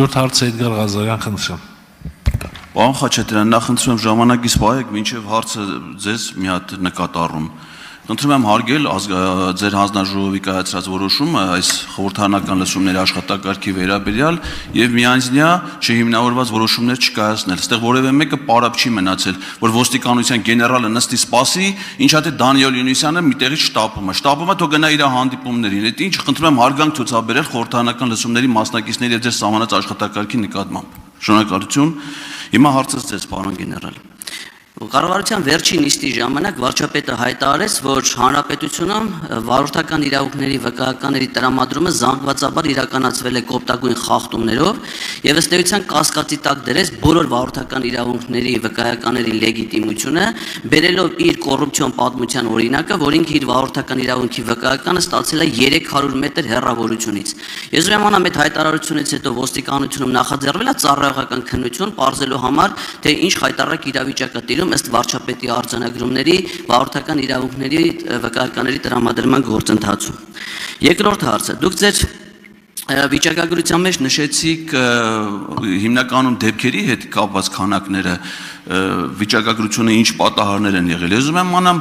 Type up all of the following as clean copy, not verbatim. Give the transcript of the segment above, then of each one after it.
Հաջորդ հարցը Էդգար Ղազարյան, խնդրեմ։ Պարոն Խաչատրյան, նախ խնդրում եմ ժամանակից պահեք, մինչև հարցը ձեզ մի հատ նկատառում։ Խնդրում եմ հարգել ձեր հանձնաժողովի կայացրած որոշումը այս խորհրդարանական լսումների աշխատակարգի վերաբերյալ եւ միանձնյա չհիմնավորված որոշումներ չկայացնել։ Այստեղ որևէ մեկը պարապ չի մնացել, որ ոստիկանության գեներալը նստի սպասի, ինչա թե Դանիել Յունիսյանը մի տեղից շտապում է։ Շտապումը թող գնա իր հանդիպումներին։ Այդ ինչ խնդրում եմ հարգանք ցուցաբերել խորհրդարանական լսումների մասնակիցների եւ ձեր սահմանած աշխատակարգի նկատմամբ։ Շնորհակալություն։ Հիմա հարցը ձեզ, պարոն գեներալ։ Կառավարության վերջին նիստի ժամանակ վարչապետը հայտարարեց, որ հանրապետությունը վարորդական իրավունքների վկայականների տրամադրումը զանգվածաբար իրականացվել է կոպտագույն խախտումներով եւ ըստ էության կասկածի տակ դրեց բոլոր վարորդական իրավունքների վկայականների լեգիտիմությունը, բերելով իր կոռուպցիոն պատմության օրինակը, որ ինքը իր վարորդական իրավունքի վկայականը ստացել է 300 մետր հեռավորությունից։ Ես ուրեմն այդ հայտարարությունից հետո ոստիկանությունում նախաձեռնել է ծառայողական քննություն պարզելու համար, թե ինչ խայտառակ իրավիճակ է տիրում ըստ վարչապետի արձանագրումների վարորդական իրավունքների վկայականների տրամադրման գործընթացում։ Երկրորդ հարցը, դուք ձեր վիճակագրության մեջ նշեցիք հիմնականում դեպքերի հետ կապված քանակները, վիճակագրությունը ինչ պատահարներ են եղել։ Ես ուզում եմ իմանամ,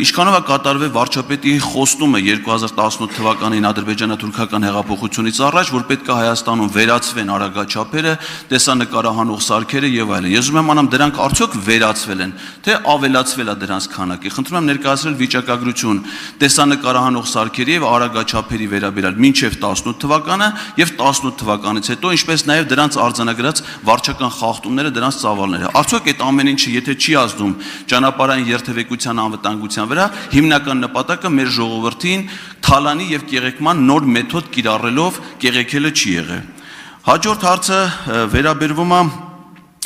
ինչքանով է կատարվել վարչապետի խոստումը 2018 թվականին ադրբեջանա-թուրքական հեղափոխությունից առաջ, որ պետք է Հայաստանում վերացվեն արագաչափերը, տեսանկարահանող սարքերը եւ այլն։ Ես ուզում եմ իմանամ, դրանք արդյոք վերացվել են, թե ավելացվել է դրանց քանակը։ Խնդրում եմ ներկայացնել վիճակագրություն տեսանկարահանող սարքերի եւ արագաչափերի վերաբերյալ մինչեւ 18 թվականը եւ 18 թվականից հետո, ինչպես նաեւ դրանց արձանագրած վարչական խախտումները, դրանց ծավալները։ Արդյոք այդ ամեն ինչը եթե չի ազդում ճանապարհային երթևեկության անվտանգության վրա, հիմնական նպատակը մեր ժողովրդին թալանի եւ կեղեքման նոր մեթոդ կիրառելով կեղեքելը չի եղել։ Հաջորդ հարցը վերաբերվում է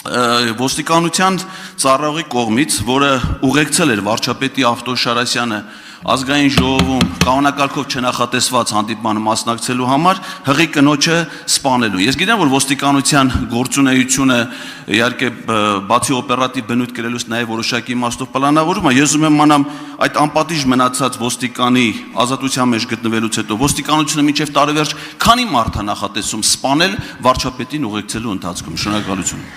ոստիկանության ծառայողի կողմից, որը ուղեկցել էր վարչապետի Ավտոյ Շարասյանը ազգային ժողովում կանոնակարգով չնախատեսված հանդիպմանը մասնակցելու համար հղի կնոջը սպանելու։ Ես գիտեմ, որ ոստիկանության գործունեությունը իհարկե բացի օպերատիվ բնույթ կրելուց նաև որոշակի իմաստով պլանավորում է։ Ես ուզում եմ իմանամ, այդ անպատիժ մնացած ոստիկանի ազատության մեջ գտնվելուց հետո ոստիկանությունը մինչև տարեվերջ քանի մարդ է նախատեսում սպանել վարչապետին ուղեկցելու ընթացքում։ Շնորհակալություն։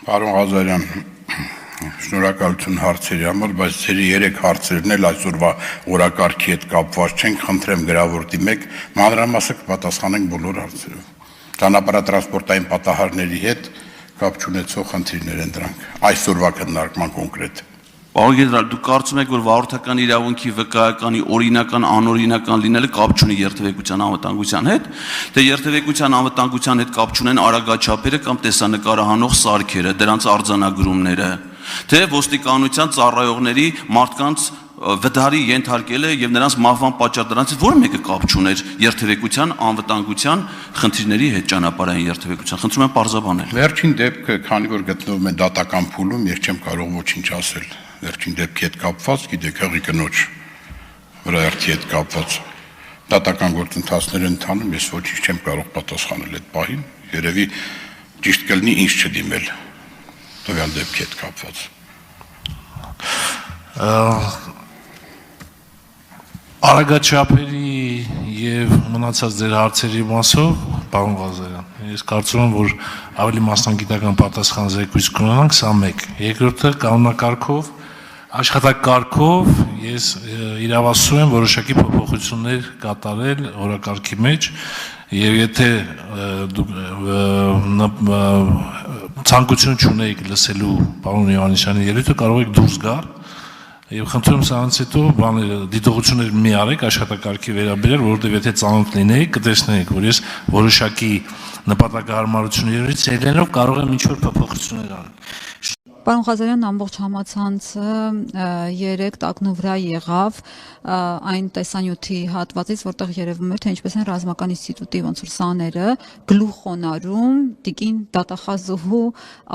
Պարոն Ղազարյան, շնորհակալություն հարցերի համար, բայց ձերի 3 հարցերն էլ այսօրվա օրակարգի հետ կապված չեն, խնդրեմ գրավորտի մեկ, մանրամասը կպատասխանենք բոլոր հարցերով։ Ճանապարհատրանսպորտային պատահարների հետ կապ չունեցող խնդիրներ են դրանք, այսօրվա քննարկման կոնկրետ։ Պարոն գեներալ, դուք կարծում եք, որ վարորդական իրավունքի վկայականի օրինական, անօրինական լինելը կապ չունի երթևեկության անվտանգության հետ, թե երթևեկության անվտանգության հետ կապ չունեն արագաչափերը կամ տեսանկարահանող սարքերը, դրանց արձանագրումները, թե ոստիկանության ծառայողների մարդկանց վթարի ենթարկելը եւ նրանց մահվան պատճառ դրանից որը մեկը կապ չուներ երթևեկության անվտանգության խնդիրների հետ ճանապարհային երթևեկության։ Խնդրում եմ պարզաբանել։ Վերջին դեպքը, քանի որ գտնվում է դատական փուլում, ես չեմ կարող ոչինչ ասել։ Վերջին դեպքի հետ կապված, գիտեք, հղի կնոջ վրա երթի հետ կապված դատական գործընթացներ են ընթանում, ես ոչինչ չեմ կարող պատասխանել այդ պահին, երևի ճիշտ կլինի ինձ չդիմել տվյալ դեպքի հետ կապված։ Արագաչափերի եւ մնացած ձեր հարցերի մասով, պարոն Ղազարյան, ես կարծում եմ, որ ավելի մասնագիտական պատասխան զեկույց կունենանք, սա մեկ։ Երկրորդը կանոնակարգով, աշխատակարգով ես իրավասու եմ որոշակի փոփոխություններ կատարել օրակարգի մեջ եւ եթե ցանկություն չունեիք լսելու պարոն Հովհաննիսյանի ելույթը, կարող եք դուրս գալ եւ խնդրում սրանից հետո դիտողություններ մի արեք աշխատակարգի վերաբերյալ, որովհետեւ եթե ծանոթ լինեիք, կտեսնեիք, որ ես որոշակի նպատակահարմարություններից ելնելով կարող եմ ինչ-որ փոփոխություններ անել։ Պարոն Ղազարյան, ամբողջ համացանցը 3 տակնու վրա եղավ այն տեսանյութի հատվածից, որտեղ երևում էր, թե ինչպես են ռազմական ինստիտուտի ոնց որ սաները գլուխոնարում տիկին դատախազուհու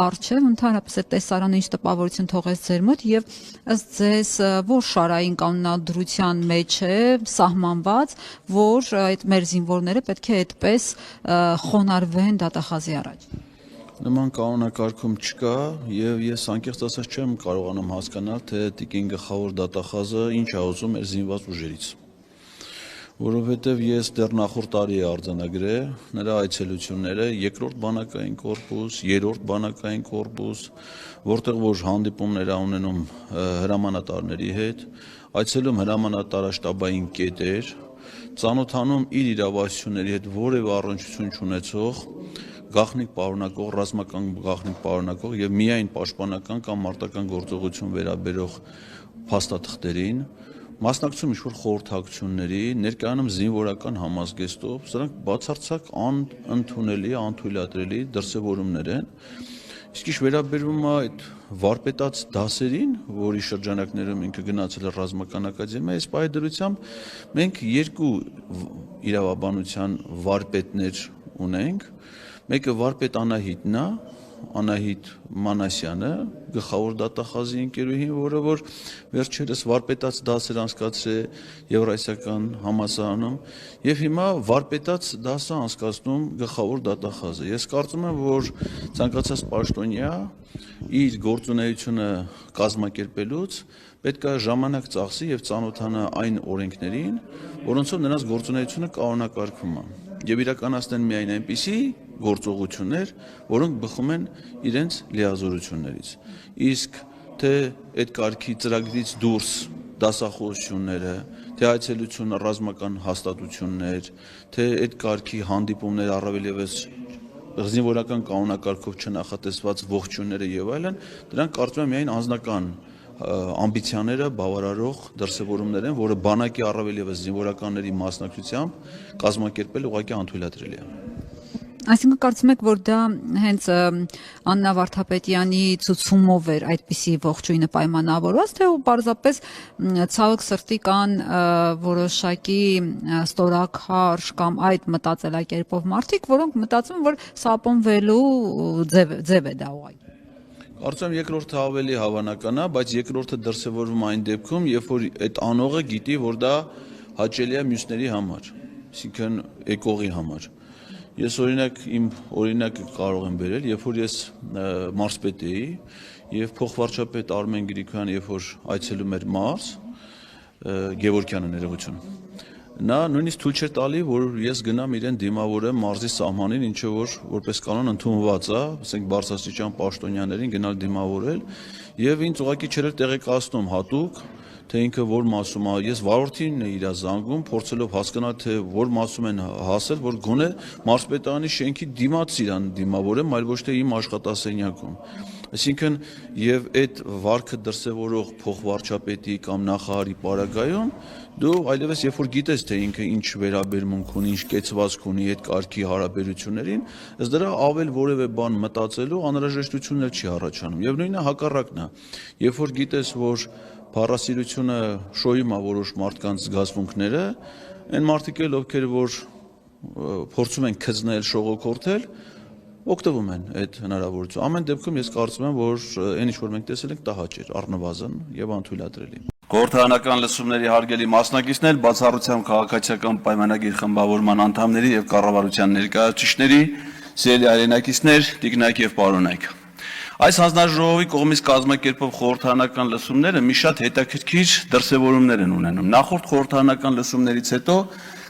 առջև, ընդհանրապես այդ տեսարանը ինչ տպավորություն թողեց ձեր մոտ եւ ըստ ձեզ որ շարային կանոնադրության մեջ է սահմանված, որ այդ մեր զինվորները պետք է այդպես խոնարհվեն դատախազի առաջ։ Նման կանոնակարգում չկա եւ ես անկեղծ ասած չեմ կարողանում հասկանալ, թե տիկին գլխավոր դատախազը ինչ է ուզում մեր զինված ուժերից։ որովհետև ես դեռ նախորդ տարի արձանագրել նրա այցելությունները երկրորդ բանակային կորպուս, երրորդ բանակային կորպուս, որտեղ որ հանդիպումներ ունենում հրամանատարների հետ, այցելում հրամանատարաշտաբային կետեր, ծանոթանում իր իրավասությունների հետ որևէ առնչություն չունեցող գաղտնիք պարունակող, ռազմական գաղտնիք պարունակող եւ միայն պաշտպանական կամ մարտական գործողություն վերաբերող փաստաթղթերին, մասնակցում ինչ-որ խորհրդակցությունների, ներկայանում զինվորական համազգեստով, սրանք բացարձակ անընդունելի, անթույլատրելի դրսևորումներ են։ Իսկ ինչ վերաբերում է այդ վարպետաց դասերին, որի շրջանակներում ինքը գնացել է ռազմական ակադեմիա, այս պայդրությամբ մենք երկու իրավաբանության վարպետներ ունենք, մեկը վարպետ Անահիտն է, Անահիտ Մանասյանը, գլխավոր դատախազի ընկերուհին, որը որ վերջերս վարպետաց դասեր անցկացրել Եվրասիական համալսարանում եւ հիմա վարպետաց դասը անցկացնում գլխավոր դատախազը։ Ես կարծում եմ, որ ցանկացած պաշտոնյա իր գործունեությունը կազմակերպելուց պետք է ժամանակ ծախսի եւ ծանոթանա այն օրենքներին, որոնցով նրանց գործունեությունը կանոնակարգվում է եւ իրականացնեն միայն այնպիսի գործողություններ, որոնք բխում են իրենց լիազորություններից։ Իսկ թե այդ կարգի ծրագրից դուրս դասախոսությունները, թե այցելությունը ռազմական հաստատություններ, թե այդ կարգի հանդիպումներ առավել եւս զինվորական կանոնակարգով չնախատեսված ողջույնները եւ այլն, դրանք կարծում եմ միայն անձնական ամբիցիաները բավարարող դրսևորումներ են, որը բանակի առավել եւս զինվորականների մասնակցությամբ կազմակերպել ուղղակի անթույլատրելի է։ Այսինքն կարծում եք, որ դա հենց Աննա Վարդապետյանի ցուցումով էր այդպիսի ողջույնը պայմանավորված, թե պարզապես ցավոք սրտի կան որոշակի ստորաքարշ կամ այդ մտածելակերպով մարդիկ, որոնք մտածում են, որ սապոնվելու ձև է դա ուղղակի։ Կարծում եմ երկրորդը ավելի հավանական է, բայց երկրորդը դրսևորվում այն դեպքում, երբ որ այդ անողը գիտի, որ դա հաճելի է մյուսների համար, այսինքն եկողի համար։ Ես օրինակ իմ օրինակը կարող եմ բերել, երբ որ ես մարզպետ էի եւ փոխվարչապետ Արմեն Գրիգորյանը երբ որ այցելում էր մարզ, Գևորգյանը ներողություն, նա նույնիսկ թույլ չէր տալի, որ ես գնամ իրեն դիմավորեմ մարզի սահմանին, ինչը որպես կանոն ընդունված է, ասենք բարձրաստիճան պաշտոնյաներին գնալ դիմավորել եւ ինձ ուղղակի չէր տեղեկացնում հատուկ, թե ինքը որ մասում է, ես վարորդին է իր զանգում, փորձելով հասկանալ, թե որ մասում են հասել, որ գոնե մարզպետարանի շենքի դիմաց իրան դիմավորեմ, այլ ոչ թե իմ աշխատասենյակում։ Այսինքն եւ այդ վարքը դրսևորող փոխվարչապետի կամ նախարարի պարագայում դու այլևս երբ որ գիտես թե ինքը ինչ վերաբերմունք ունի, ինչ կեցվածք ունի այդ կարգի հարաբերություններին, ըստ դրա ավել որևէ բան մտածելու անհրաժեշտություններ չի առաջանում։ Եվ նույնը հակառակն է։ Երբ որ գիտես, որ փառասիրությունը շոյում է որոշ մարդկանց զգացմունքները, այն մարդիկ էլ ովքեր որ փորձում են քծնել, շողոքորթել, օգտվում են այդ հնարավորություն։ Ամեն դեպքում ես կարծում եմ, որ այն ինչ որ մենք տեսել ենք, դա հաճ էր, առնվազն եւ անթույլատրելի։ Խորհրդարանական լսումների հարգելի մասնակիցներ, բացառությամբ քաղաքացիական պայմանագիր խմբավորման անդամների եւ կառավարության ներկայացուցիչների, սիրելի հայրենակիցներ, տիկնայք եւ պարոնայք։ Այս հանձնաժողովի կողմից կազմակերպող խորհրդարանական լսումները մի շատ հետաքրքիր դրսևորումներ են ունենում։ Նախորդ խորհրդարանական լսումներից հետո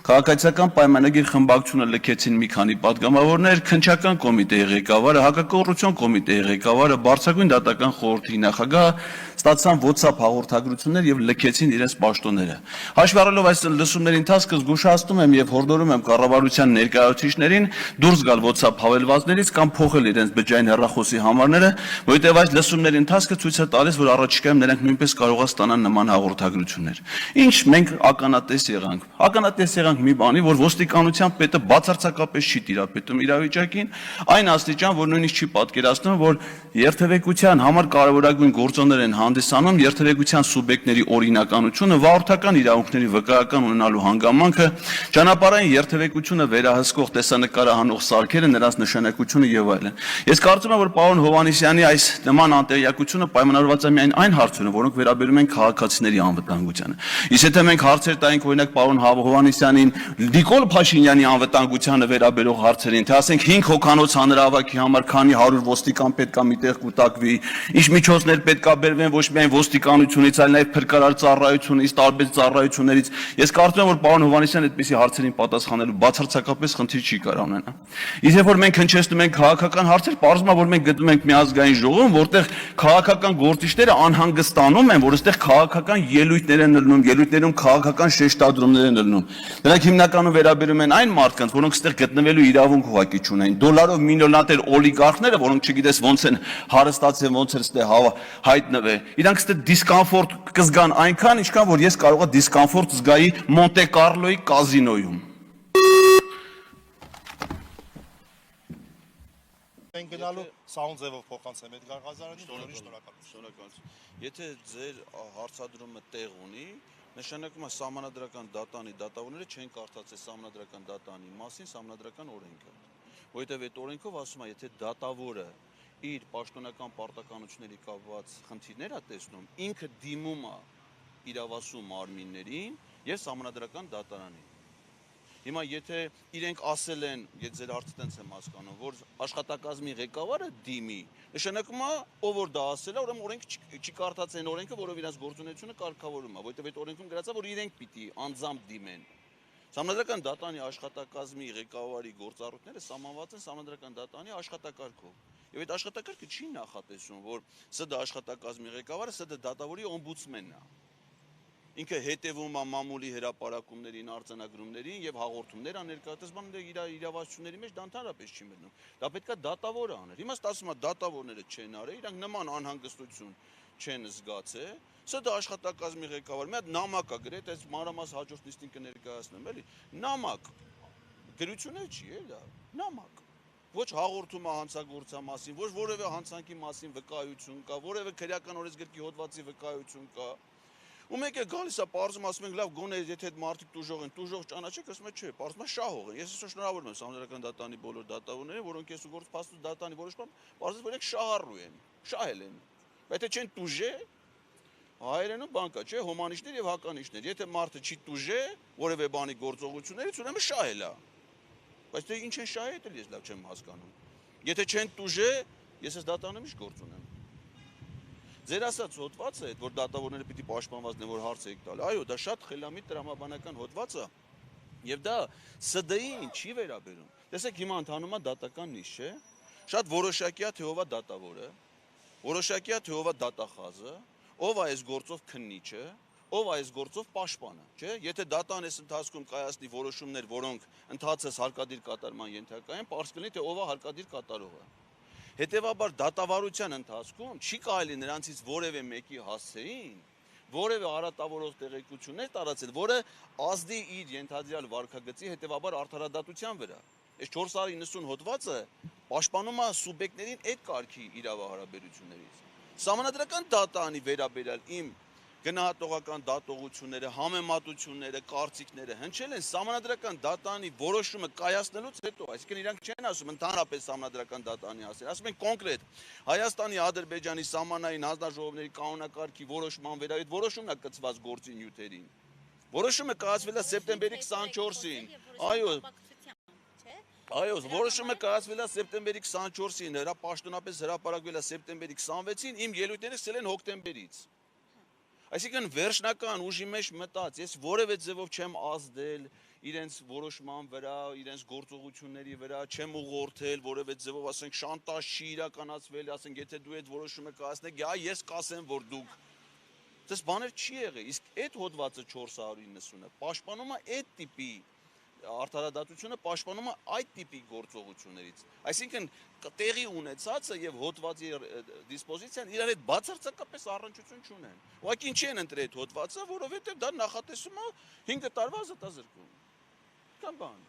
քաղաքացիական պայմանագիր խմբակցությունը լքեցին մի քանի պատգամավորներ, քննչական կոմիտեի ղեկավարը, հակակոռուպցիոն կոմիտեի ղեկավարը, բարձրագույն դատական խորհրդի նախագահը ստացան WhatsApp հաղորդագրություններ եւ լքեցին իրենց պաշտոնները։ Հաշվի առնելով այս լսումների ընթացքը զգուշացնում եմ եւ հորդորում եմ կառավարության ներկայացուցիչներին դուրս գալ WhatsApp հավելվածներից կամ փոխել իրենց բջջային հեռախոսի համարները, որովհետեւ այս լսումների ընթացքը ցույց է տալիս, որ առաջիկայում նրանք նույնպես կարող է ստանան նման հաղորդագրություններ։ Ինչ մենք ականատես եղանք։ Ականատես եղանք մի բանի, որ ոստիկանության պետը բացարձակապես չի տիրապետում իրավիճակին, այն աստիճան, որ նույնիսկ չի պատկերացնում, որ երթևեկության համար կարևորագույն գործոններ են հանդիսանում երթևեկության սուբյեկտների օրինականությունը, վարորդական իրավունքների վկայական ունենալու հանգամանքը, ճանապարհային երթևեկությունը վերահսկող տեսանկարահանող սարքերը, նրանց նշանակությունը եւ այլն։ Ես կարծում եմ, որ պարոն Հովհաննիսյանի այս նման անտեղյակությունը պայմանավորված է միայն այն հարցերով, որոնք վերաբերում են քաղաքացիների անվտանգությանը։ Իսկ եթե մենք հարցեր տայինք օրինակ պարոն Հովհաննիսյանի Փաշինյանին, Նիկոլ Փաշինյանի անվտանգությանը վերաբերող հարցերին, թե ասենք 5 հոգանոց հանրահավաքի համար քանի 100 ոստիկան պետքա միտեղ կուտակվի, ինչ միջոցներ պետքա բերվեն ոչ միայն ոստիկանությունից, այլ նաև փրկարար ծառայությունից, տարբեր ծառայություններից։ Ես կարծում եմ, որ պարոն Հովհաննիսյանը այդպիսի հարցերին պատասխանելու բացարձակապես խնդիր չի կարող ունենալ։ Իսկ երբ որ մենք հնչեցնում ենք քաղաքական հարցեր, պարզվում է, որ մենք գտնում ենք մի ազգային ժողովում, որտեղ քաղաքական գործիչները անհանգստանում են, որ այստեղ քաղաքական ելույթներ են լնում, ելույթներում քաղաքական շեշտադրումներ են լնում։ Դրանք հիմնականում վերաբերում են այն մարդկանց, որոնք այստեղ գտնվելու իրավունք ուղղակի չունեն։ Դոլարով միլիոնատեր օլիգարխները, որոնք չգիտես ոնց են հարստացել, ոնց են այստեղ հայտնվել, իրանք այստեղ դիսկոմֆորտ կզգան այնքան, ինչքան որ ես կարող եմ դիսկոմֆորտ զգայի Մոնտե Կարլոյի կազինոյում։ Մենք գնալու սաուն ձևով փոխանցեմ Էդգար Ղազարյանին, որին շնորհակալություն։ Եթե ձեր հարցադրումը տեղ ունի, նշանակում է սահմանադրական դատանի դատավորները չեն կարդացել սահմանադրական դատանի մասին սահմանադրական օրենքը, որովհետև այդ օրենքով ասում է, եթե դատավորը իր պաշտոնական պարտականությունների կապված խնդիրներ է տեսնում, ինքը դիմում է իրավասու մարմիններին եւ սահմանադրական դատարանին։ Հիմա եթե իրենք ասել են, եթե ձեր հարցը տենց եմ հասկանում, որ աշխատակազմի ղեկավարը դիմի, նշանակում է, ով որ դա ասել է, ուրեմն օրենքը չի կարդացել այն օրենքը, որով իրենց գործունեությունը կարգավորում է, որովհետև այդ օրենքում գրած է, որ իրենք պիտի անձամբ դիմեն։ Սահմանադրական դատանի աշխատակազմի ղեկավարի գործառույթները սահմանված են սահմանադրական դատանի աշխատակարգով։ Եվ այդ աշխատակարգը չի նախատեսում, որ ՍԴ աշխատակազմի ղեկավարը ՍԴ դատավորի օմբուդսմենն է։ Ինքը հետևում է մամուլի հրապարակումներին, արձանագրումներին եւ հաղորդումներ աներկայացնում իր իրավասությունների մեջ դա ընդհանրապես չի մտնում։ Դա պետքա դատավորը աներ։ Հիմա ասում է դատավորները չեն արել, իրանք նման անհանգստություն չեն զգացել։ Սա դա աշխատակազմի ղեկավար, մի հատ նամակ է գրել, այս մանրամաս հաջորդ նիստին կներկայացնեմ, էլի։ Նամակ։ Գրություն չի, է դա։ Նամակ։ Ոչ հաղորդում է հանցագործության մասին, ոչ որևէ հանցանքի մասին վկայություն կա, որևէ քրեական օրենսգրքի հոդվածի վկայություն կա։ Ու մեկ է գալիս է պարզում ասում ենք լավ գոնե եթե այդ մարդիկ տուժող են, տուժող ճանաչեք, ասում է չէ, պարզում է շահող են։ Ես այսօր շնորհավորում եմ սահմանադրական դատանի բոլոր դատավորներին, որոնք ես ու գործ փաստու դատանի որոշմամբ պարզվում որ շահառու են, շահել են։ Բայց եթե չեն տուժե, հայերենում բան կա, չէ, հոմանիշներ եւ հականիշներ։ Եթե մարդը չի տուժե որևէ բանի գործողություններից, ուրեմն շահել է։ Բայց թե ինչ են շահել, դա ես լավ չեմ հասկանում։ Եթե չեն տուժե, ես այս դատանում ինչ գործ ունեմ։ Ձեր ասած հոդվածը, որ դատավորները պիտի պաշտպանված լինեն, որ հարց եք տալ։ Այո, դա շատ խելամիտ տրամաբանական հոդված է, եւ դա ՍԴ-ին չի վերաբերում։ Տեսեք, հիմա ընթանում է դատական նիստ, չէ՞։ Շատ որոշակիա թե ով է դատավորը, որոշակիա թե ով է դատախազը, ով է այս գործով քննիչը, ով է այս գործով պաշտպանը, չէ՞։ Եթե դատան այս ընթացքում կայացնի որոշումներ, որոնք ընդհանրապես հարկադիր կատարման ենթակա են, պարզ կլինի, թե ով է հարկադիր կատարողը։ Հետևաբար դատավարության ընթացքում չի կարելի նրանցից որևէ մեկի հասցեին, որևէ արատավորող տեղեկություններ տարածել, որը ազդի իր ենթադրյալ վարքագծի հետևաբար արդարադատության վրա։ Այս 490 հոդվածը պաշտպանում է սուբյեկտներին այդ կարգի իրավահարաբերություններից։ Սահմանադրական դատանի վերաբերյալ իմ գնահատողական դատողությունները, համեմատությունները, կարծիքները հնչել են սահմանադրական դատանի որոշումը կայացնելուց հետո, այսինքն իրանք չեն ասում ընդհանրապես սահմանադրական դատանի հասել, ասում են կոնկրետ Հայաստանի, Ադրբեջանի սահմանային հանձնաժողովների կանոնակարգի որոշման վերաբերյալ այդ որոշումն է կցված գործի նյութերին։ Որոշումը կայացվել է սեպտեմբերի 24-ին։ Այո, որոշումը կայացվել է սեպտեմբերի 24-ին, պաշտոնապես հրապարակվել է սեպտեմբերի 26-ին, իմ ելույթները սկսել են հոկտեմբերից։ Այսինքն վերջնական ուժի մեջ մտած, ես որևէ ձևով չեմ ազդել իրենց որոշման վրա, իրենց գործողությունների վրա, չեմ ուղղորդել որևէ ձևով, ասենք շանտաժ չի իրականացվել, ասենք եթե դու այդ որոշումը կայացնեք, ես կասեմ, որ դուք դες բաներ չի եղել, իսկ այդ հոդվածը 490-ը պաշտպանում է այդ տիպի արդարադատությունը պաշտպանում է այդ տիպի գործողություններից։ Այսինքն տեղի ունեցածը եւ հոդվածի դիսպոզիցիան իրար հետ բացարձակապես առնչություն չունեն։ Ուղղակի ինչի են ընտրել այդ հոդվածը, որովհետեւ դա նախատեսում է 5 տարվա զտազրկում։ Կամ բան։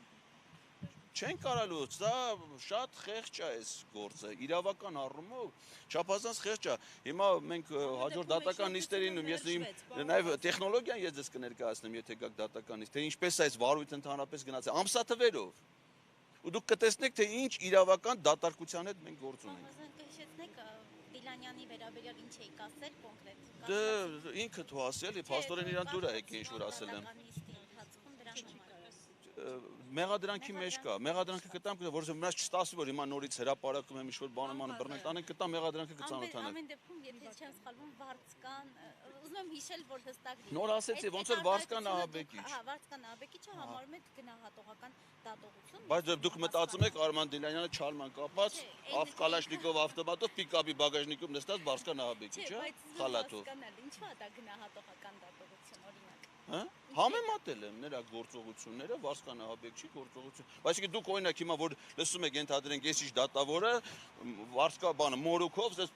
Չեն կարալու, դա շատ խեղճ է այս գործը, իրավական առումով չափազանց խեղճ է։ Հիմա մենք հաջորդ դատական նիստերին ես նաև տեխնոլոգիան ես ձեզ կներկայացնեմ, եթե գաք դատական նիստ, թե ինչպես է այս վարույթը ընդհանրապես գնացել, ամսաթվերով։ Ու դուք կտեսնեք, թե ինչ իրավական դատարկության հետ մենք գործ ունենք։ Կհիշեցնեք Տիլանյանի վերաբերյալ ինչ էիք ասել կոնկրետ։ Դե ինքը թող ասել, փաստորեն իրան դուր է եկել ինչ որ ասել եմ։ մեղադրանքի մեջ կա, մեղադրանքը կտամ, որովհետև մնաց չստասի, որ հիմա նորից հրապարակում եմ ինչ-որ բանը բռնենք, տանենք կտամ մեղադրանքը կծանոթանանք։ Ամեն դեպքում, եթե չեմ սխալվում, Վարդկան, ուզում եմ հիշել, որ հստակ լինի։ Նոր ասեցի, ոնց որ Վարդկան Ահաբեկիչ։ Հա, Վարդկան Ահաբեկիչը համարում եք գնահատողական դատողություն։ Բայց դուք մտածում եք Արման Դիլանյանը չարման կապած, Կալաշնիկով ավտոմատով պիկապի բագաժնիկում նստած Վարդկան Ահաբեկիչ, հա, խալաթով։ Ինչու՞ է դա գնահատողական դատողություն, օրինակ։ Հա? Համեմատել եմ նրա գործողությունները Վարդկան Ահաբեկչի գործողություն։ Այսինքն դուք օրինակ հիմա որ լսում եք ենթադրենք ես ինչ դատավորը Վարդկա բանը մորուքով ես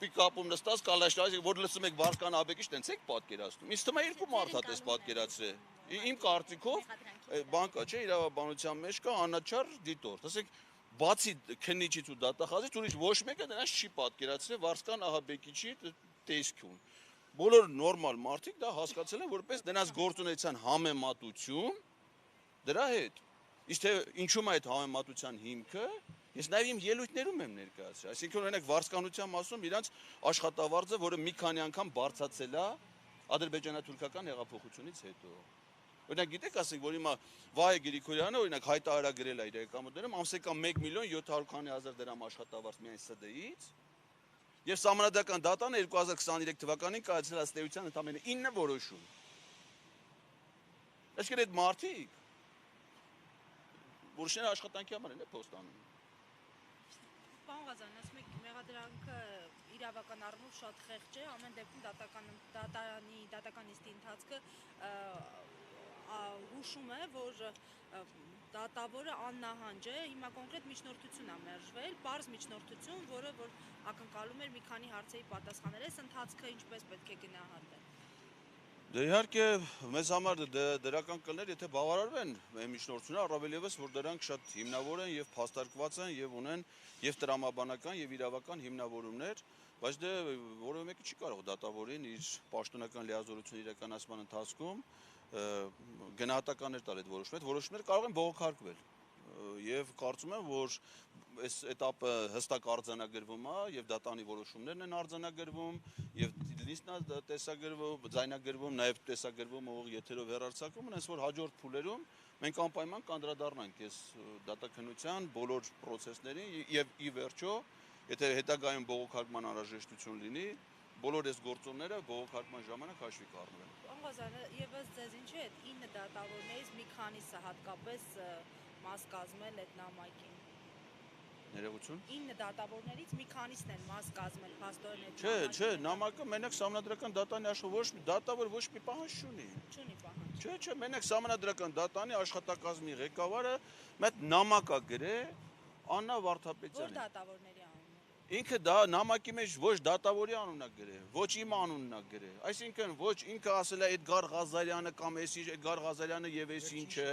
պիկապում նստած կալաշնիկով որ լսում եք Վարդկան Ահաբեկիչ տենց եք պատկերացնում։ Իսկ թվում է երկու մարդ հատես պատկերացրել։ Իմ կարծիքով բան կա, չէ, իրավաբանության մեջ կա անաչառ դիտորդ։ Ասենք բացի քննիչից ու դատախազից ուրիշ ոչ մեկը նրանց չի պատկերացրել Վարդկան Ահաբեկիչի տեսքյուն։ Բոլոր նորմալ մարդիկ դա հասկացել են որպես նրանց գործունեության համեմատություն դրա հետ։ Իսկ թե ինչու՞մ է այդ համեմատության հիմքը, ես նաև իմ ելույթներում եմ ներկայացրել։ Այսինքն օրինակ վարսկանության մասում իրանց աշխատավարձը, որը մի քանի անգամ բարձրացել է ադրբեջանա-թուրքական հեղափոխությունից հետո։ Օրինակ գիտեք, ասենք, որ հիմա Վահե Գրիգորյանը օրինակ հայտարարագրել է իր եկամուտներում ամսական 1 միլիոն 700 հազար դրամ աշխատավարձ միայն ՍԴ-ից Եվ Սահմանադրական դատանը 2023 թվականին կայացրել ըստ էության ընդամենը 9 որոշում։ Այսինքն այդ մարդիկ որոշները աշխատանքի համար են փոստանում։ Պարոն Ղազարյան, ասում եք մեղադրանքը իրավական առումով շատ խեղճ է, ամեն դեպքում դատական նիստի ընթացքը հուշում է, որ դատավորը աննահանջ է, հիմա կոնկրետ միջնորդություն է մերժվել, պարզ միջնորդություն, որը որ ակնկալում էր մի քանի հարցերի պատասխանել, այս ընթացքը ինչպես պետք է գնահատել։ Դե իհարկե մեզ համար դրական կլներ, եթե բավարարվեն այն միջնորդությունները, առավել ևս որ դրանք շատ հիմնավոր են եւ փաստարկված են եւ ունեն եւ տրամաբանական եւ իրավական հիմնավորումներ, բայց դե որևէ մեկը չի կարող դատավորին իր պաշտոնական լիազորությունը իրականացման ընթացքում գնահատականներ տալ այդ որոշումները կարող են բողոքարկվել եւ կարծում եմ որ այս этаպը հստակ արձանագրվում է եւ դատանի որոշումներն են արձանագրվում եւ նիստն է տեսագրվում, ձայնագրվում, նաեւ տեսագրվում ող եթերով հեռարձակվում, այնպես որ հաջորդ փուլերում մենք անպայման կանդրադառնանք այս դատաքննության բոլոր process-ներին եւ ի վերջո, եթե հետագայում բողոքարկման անհրաժեշտություն լինի, բոլոր այս գործոնները բողոքարկման ժամանակ հաշվի կառնվեն։ Պարոն Ղազարյան, եւս ձեզ ինչ է 9 դատավորներից մի քանիսը հատկապես մաս կազմել այդ նամակին։ Ներողություն։ 9 դատավորներից մի քանիսն են մաս կազմել փաստորեն այդ նամակին։ Չէ, նամակը մենակ Սահմանադրական դատանի աշխատող ոչ մի դատավոր ոչ մի պահանջ չունի։ Չունի պահանջ։ Չէ, մենակ Սահմանադրական դատանի աշխատակազմի ղեկավարը մեծ նամակ է գրել Աննա Վարդապետյանի։ Որ դատավորների անունը։ Ինքը դա նամակի մեջ ոչ դատավորի անունն է գրել, ոչ իմ անունն է գրել։ Այսինքն ոչ ինքը ասել է Էդգար Ղազարյանը կամ էս ինչ Էդգար Ղազարյանը եւ էս ինչը։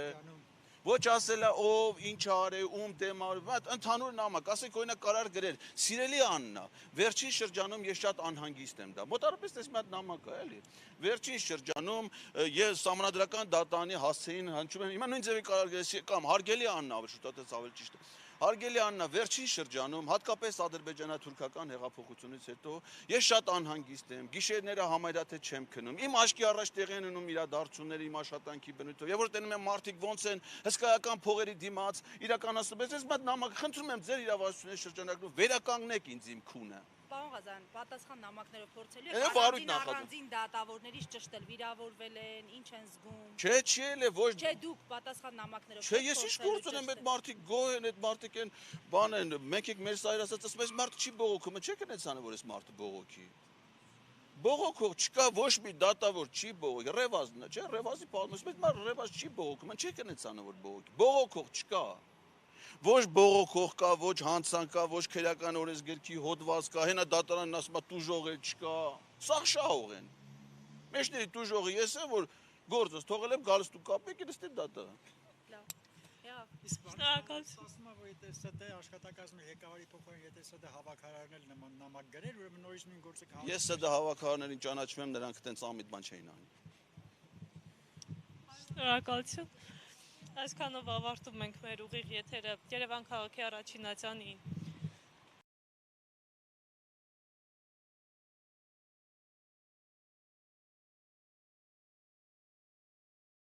Ոչ ասել է ով ինչ արել, ում դեմ արել, ընդհանուր նամակ, ասենք օրինակ կարար գրել, սիրելի Աննա, վերջին շրջանում ես շատ անհանգիստ եմ դա։ Մոտավորապես այս մի հատ նամակ է, էլի։ Վերջին շրջանում ես Սահմանադրական դատանի հասցեին հնչում եմ, հիմա նույն ձևի կարար գրել կամ հարգելի Աննա, շուտատես ավելի ճիշտ է։ Հարգելի Աննա, վերջին շրջանում, հատկապես ադրբեջանա-թուրքական հեղափոխությունից հետո, ես շատ անհանգիստ եմ, գիշերները համարյա թե չեմ քնում, իմ աչքի առաջ տեղի են ունենում իրադարձությունները իմ աշխատանքի բնույթով, եւ որ տենում եմ մարդիկ ոնց են հսկայական փողերի դիմաց իրականացնում, ես մատ նամակ խնդրում եմ ձեր իրավասությունների շրջանակներում վերականգնեք ինձ իմ քունը։ Պարոն Ղազարյան, պատասխան նամակներով փորձելու եք առանձին դատավորներից ճշտել, վիրավորվել են, ինչ են զգում։ Չէ, չի էլ է ոչ։ Չէ, դուք պատասխան նամակներով։ Չէ, ես ինչ գործ ունեմ այդ մարդիկ գոհ են, այդ մարդիկ են բան են, մենք եք մեր սայր ասած, ասում այս մարդը չի բողոքում, չեք այնցանը որ այս մարդը բողոքի։ Բողոքող չկա ոչ մի դատավոր չի բողոքի, Ռևազն է, չէ, Ռևազի պատմում, այս մարդ Ռևազ չի բողոքում, չեք այնցանը որ բողոքի։ Բողոքող չկա։ Ոչ բողոքող կա, ոչ հանցան կա, ոչ քերական օրենսգրքի հոդված կա, հենա դատարանն ասում է տուժող էլ չկա։ Սաղ շահող են։ Մեջների տուժողը ես եմ, որ գործս թողել եմ գալիս դու կապեք, նստի դատա։ Շնորհակալություն։ Ասում եմ, որ եթե ՍԴ աշխատակազմի ղեկավարի փոխարեն եթե ՍԴ հավաքարարներ նման նամակ գրեր, ուրեմն նորից նույն գործը կհանձնվի։ Ես ՍԴ հավաքարարներին ճանաչում եմ, նրանք այդպես ամիտ բան չէին անի։ Շնորհակալություն։ Այսքանով ավարտում ենք մեր ուղիղ եթերը Երևան քաղաքի առաջին ատյանին